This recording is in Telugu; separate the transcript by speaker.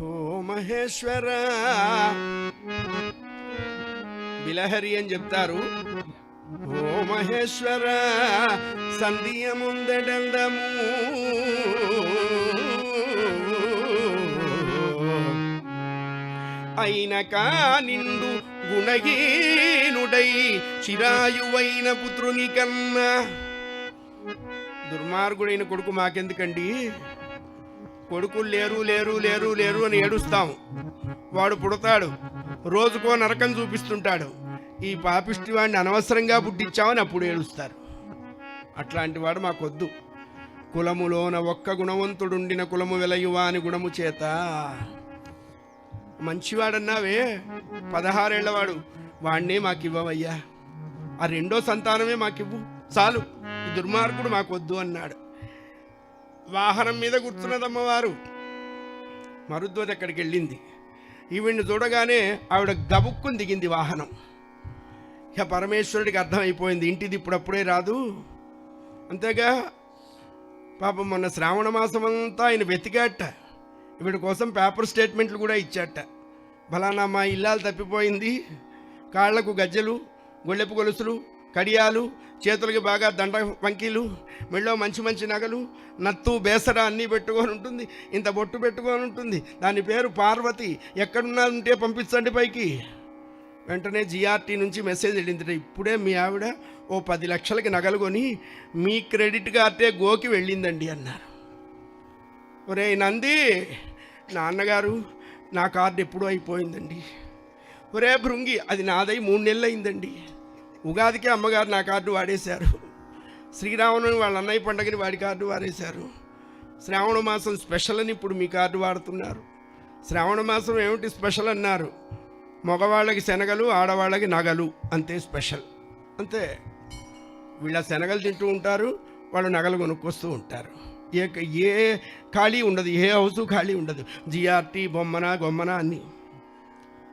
Speaker 1: ఓ మహేశ్వర బిలహరి అని చెప్తారు. ఓ మహేశ్వర సంధియ ముందెడందము అయినక నిండు గుణహీనుడై చిరాయువైన పుత్రుని కన్నా దుర్మార్గుడైన కొడుకు మాకెందుకండి, కొడుకులు లేరు లేరు లేరు లేరు అని ఏడుస్తాం. వాడు పుడతాడు, రోజుకో నరకం చూపిస్తుంటాడు. ఈ పాపిష్టి వాడిని అనవసరంగా పుట్టించామని అప్పుడు ఏడుస్తారు. అట్లాంటి వాడు మాకొద్దు. కులములోన ఒక్క గుణవంతుడుండిన కులము వెలయువా అని గుణము చేత మంచివాడన్నావే 16 ఏళ్లవాడు, వాడినే మాకివ్వవయ్యా, ఆ రెండో సంతానమే మాకివ్వు చాలు, ఈ దుర్మార్గుడు మాకొద్దు అన్నాడు. వాహనం మీద కూర్చున్నదమ్మవారు. మరుద్వతి అక్కడికి వెళ్ళింది. ఈవిడ్ని చూడగానే ఆవిడ గబుక్కుని దిగింది వాహనం. ఇక పరమేశ్వరుడికి అర్థమైపోయింది, ఇంటిది ఇప్పుడప్పుడే రాదు. అంతేగా పాపం మొన్న శ్రావణ మాసం అంతా ఆయన వెతికాట. వీడి కోసం పేపర్ స్టేట్మెంట్లు కూడా ఇచ్చాట. ఫలానా మా ఇల్లాలు తప్పిపోయింది, కాళ్లకు గజ్జెలు, గొళ్ళెపు గొలుసులు, కడియాలు, చేతులకి బాగా దండ వంకీలు, మెళ్ళో మంచి మంచి నగలు, నత్తు బేసర అన్నీ పెట్టుకొని ఉంటుంది, ఇంత బొట్టు పెట్టుకొని ఉంటుంది. దాని పేరు పార్వతి, ఎక్కడున్నా ఉంటే పంపించండి పైకి. వెంటనే జిఆర్టీ నుంచి మెసేజ్ వెళ్ళింది, ఇప్పుడే మీ ఆవిడ ఓ 10 లక్షలకి నగలు కొని మీ క్రెడిట్ కార్డే గోకి వెళ్ళిందండి అన్నారు. ఒరే నంది, నాన్నగారు నా కార్డు ఎప్పుడూ అయిపోయిందండి. ఒరే భృంగి, అది నాదై 3 నెలలు అయిందండి. ఉగాదికి అమ్మగారు నా కార్డు వాడేశారు. శ్రీరాముని వాళ్ళ అన్నయ్య పండగని వాడి కార్డు వాడేశారు. శ్రావణ మాసం స్పెషల్ అని ఇప్పుడు మీ కార్డు వాడుతున్నారు. శ్రావణ మాసం ఏమిటి స్పెషల్ అన్నారు, మగవాళ్ళకి శనగలు, ఆడవాళ్ళకి నగలు, అంతే స్పెషల్. అంతే, వీళ్ళ శనగలు తింటూ ఉంటారు, వాళ్ళు నగలు కొనుక్కొస్తూ ఉంటారు. ఏ ఖాళీ ఉండదు, ఏ హౌసు ఖాళీ ఉండదు. జిఆర్టీ బొమ్మన గొమ్మన అన్నీ.